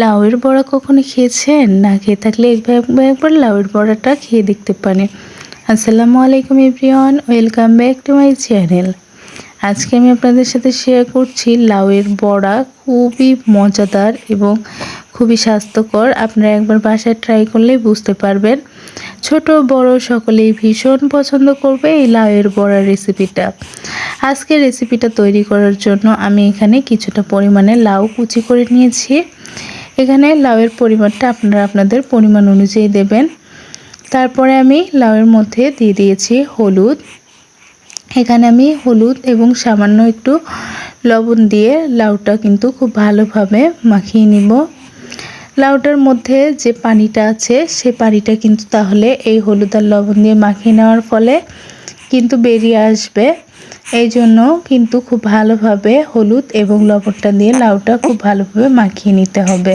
লাউয়ের বড়া কখনো খেয়েছেন? না খেয়ে থাকলে একবার লাউয়ের বড়াটা খেয়ে দেখতে পারেন। আসসালামু আলাইকুম everyone, welcome back to my channel. আজকে আমি আপনাদের সাথে শেয়ার করছি লাউয়ের বড়া। খুবই মজাদার এবং খুবই স্বাস্থ্যকর। আপনারা একবার বাসায় ট্রাই করলেই বুঝতে পারবেন। ছোট বড় সকলেই ভীষণ পছন্দ করবে এই লাউয়ের বড়ার রেসিপিটা। আজকে রেসিপিটা তৈরি করার জন্য আমি এখানে কিছুটা পরিমাণে লাউ কুচি করে নিয়েছি। এখানে লাউয়ের পরিমাণটা আপনারা আপনাদের পরিমাণ অনুযায়ী দেবেন। তারপরে আমি লাউয়ের মধ্যে দিয়ে দিয়েছি হলুদ। এখানে আমি হলুদ এবং সামান্য একটু লবণ দিয়ে লাউটা কিন্তু খুব ভালোভাবে মাখিয়ে নিব। লাউটার মধ্যে যে পানিটা আছে সে পানিটা কিন্তু তাহলে এই হলুদ আর লবণ দিয়ে মাখিয়ে নেওয়ার ফলে কিন্তু বেরিয়ে আসবে। এই জন্য কিন্তু খুব ভালোভাবে হলুদ এবং লবণটা দিয়ে লাউটা খুব ভালোভাবে মাখিয়ে নিতে হবে।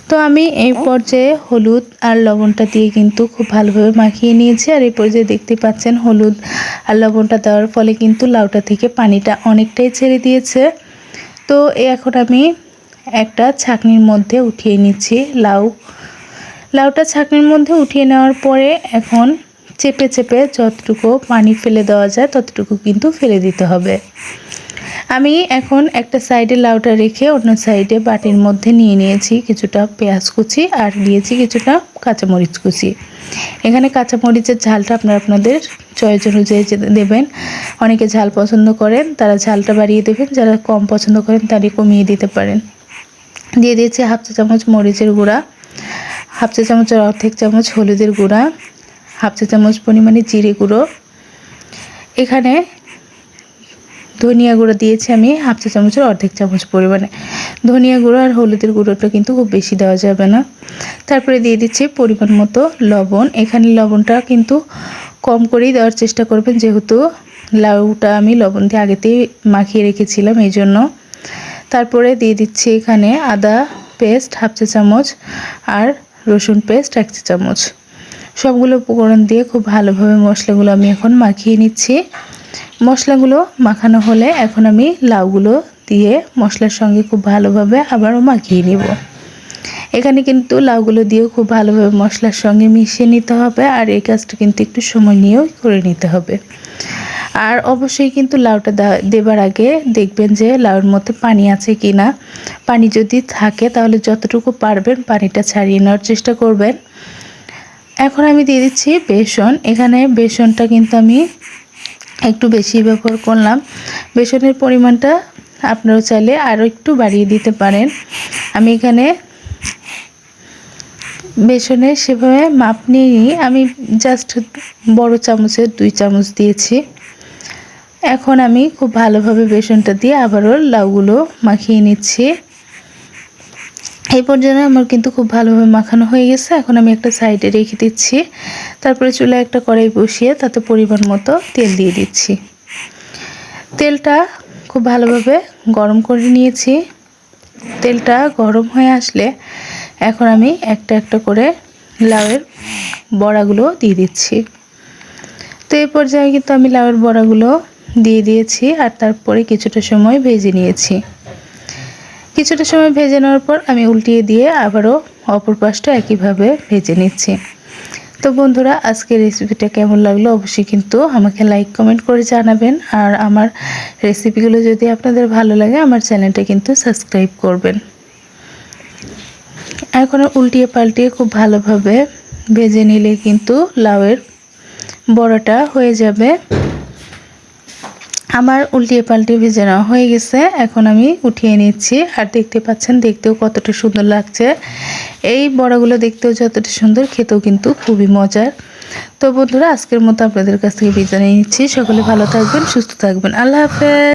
তো আমি এই পর্যায়ে হলুদ আর লবণটা দিয়ে কিন্তু খুব ভালোভাবে মাখিয়ে নিয়েছি। আর এই পর্যায়ে দেখতে পাচ্ছেন হলুদ আর লবণটা দেওয়ার ফলে কিন্তু লাউটা থেকে পানিটা অনেকটাই ছেড়ে দিয়েছে। তো এখন আমি একটা ছাঁকনির মধ্যে উঠিয়ে নিচ্ছি লাউটা ছাঁকনির মধ্যে উঠিয়ে নেওয়ার পরে এখন চেপে চেপে যতটুকু পানি ফেলে দেওয়া যায় ততটুকু কিন্তু ফেলে দিতে হবে। আমি এখন একটা সাইডে লাউটা রেখে অন্য সাইডে বাটির মধ্যে নিয়ে নিয়েছি কিছুটা পেঁয়াজ কুচি আর নিয়েছি কিছুটা কাঁচামরিচ কুচি। এখানে কাঁচামরিচের ঝালটা আপনারা আপনাদের চয়েস অনুযায়ী দেবেন। অনেকে ঝাল পছন্দ করেন তারা ঝালটা বাড়িয়ে দেবেন, যারা কম পছন্দ করেন তারা কমিয়ে দিতে পারেন। দিয়ে দিয়েছি হাফ চা চামচ মরিচের গুঁড়া, হাফ চা চামচের অর্ধেক চামচ হলুদের গুঁড়া, হাফ চা চামচ পরিমাণে জিরে গুঁড়ো। এখানে ধনিয়া গুঁড়ো দিয়েছি আমি হাফ চা চামচের অর্ধেক চামচ পরিমাণে। ধনিয়া গুঁড়ো আর হলুদের গুঁড়োটা কিন্তু খুব বেশি দেওয়া যাবে না। তারপরে দিয়ে দিচ্ছি পরিমাণ মতো লবণ। এখানে লবণটা কিন্তু কম করেই দেওয়ার চেষ্টা করবেন, যেহেতু লাউটা আমি লবণ দিয়ে আগেতেই মাখিয়ে রেখেছিলাম এই জন্য। তারপরে দিয়ে দিচ্ছি এখানে আদা পেস্ট হাফ চা চামচ আর রসুন পেস্ট 1 চা চামচ। সবগুলো উপকরণ দিয়ে খুব ভালোভাবে মশলাগুলো আমি এখন মাখিয়ে নিচ্ছি। মশলাগুলো মাখানো হলে এখন আমি লাউগুলো দিয়ে মশলার সঙ্গে খুব ভালোভাবে আবারও মাখিয়ে নিব। এখানে কিন্তু লাউগুলো দিয়েও খুব ভালোভাবে মশলার সঙ্গে মিশিয়ে নিতে হবে, আর এই কাজটা কিন্তু একটু সময় নিয়েও করে নিতে হবে। আর অবশ্যই কিন্তু লাউটা দেবার আগে দেখবেন যে লাউর মধ্যে পানি আছে কি না। পানি যদি থাকে তাহলে যতটুকু পারবেন পানিটা ছাড়িয়ে নেওয়ার চেষ্টা করবেন। এখন আমি দিয়ে দিচ্ছি বেসন। এখানে বেসনটা কিন্তু আমি একটু বেশি ব্যবহার করলাম। বেসনের পরিমাণটা আপনারা চাইলে আরও একটু বাড়িয়ে দিতে পারেন। আমি এখানে বেসনের সেভাবে মাপ নিয়ে আমি জাস্ট বড় চামচের 2 চামচ দিয়েছি। এখন আমি খুব ভালোভাবে বেসনটা দিয়ে আবারও লাউগুলো মাখিয়ে নিচ্ছি। এই পর্যায়ে আমার কিন্তু খুব ভালোভাবে মাখানো হয়ে গেছে। এখন আমি একটা সাইডে রেখে দিচ্ছি। তারপরে চুলায় একটা কড়াই বসিয়ে তাতে পরিমাণ মতো তেল দিয়ে দিচ্ছি। তেলটা খুব ভালোভাবে গরম করে নিয়েছি। তেলটা গরম হয়ে আসলে এখন আমি একটা একটা করে লাউয়ের বড়াগুলো দিয়ে দিচ্ছি। তো এই পর্যায়ে কিন্তু আমি লাউয়ের বড়াগুলো দিয়ে দিয়েছি আর তারপরে কিছুটা সময় ভেজে নিয়েছি। কিছুটা সময় ভেজে নেওয়ার পর আমি উল্টিয়ে দিয়ে আবারও অপর পাশটা একইভাবে ভেজে নিচ্ছি। তো বন্ধুরা, আজকের রেসিপিটা কেমন লাগলো অবশ্যই কিন্তু আমাকে লাইক কমেন্ট করে জানাবেন। আর আমার রেসিপিগুলো যদি আপনাদের ভালো লাগে আমার চ্যানেলটা কিন্তু সাবস্ক্রাইব করবেন। এখন উল্টিয়ে পাল্টিয়ে খুব ভালোভাবে ভেজে নিলে কিন্তু লাউয়ের বড়াটা হয়ে যাবে। আমার উল্টিয়ে পাল্টিয়ে ভেজে নেওয়া হয়ে গেছে। এখন আমি উঠিয়ে নিচ্ছি। আর দেখতে পাচ্ছেন দেখতেও কতটা সুন্দর লাগছে। এই বড়াগুলো দেখতেও যতটা সুন্দর, খেতেও কিন্তু খুবই মজার। তো বন্ধুরা, আজকের মতো আপনাদের কাছ থেকে বিদায় নিচ্ছি। সকলে ভালো থাকবেন, সুস্থ থাকবেন। আল্লাহ হাফেজ।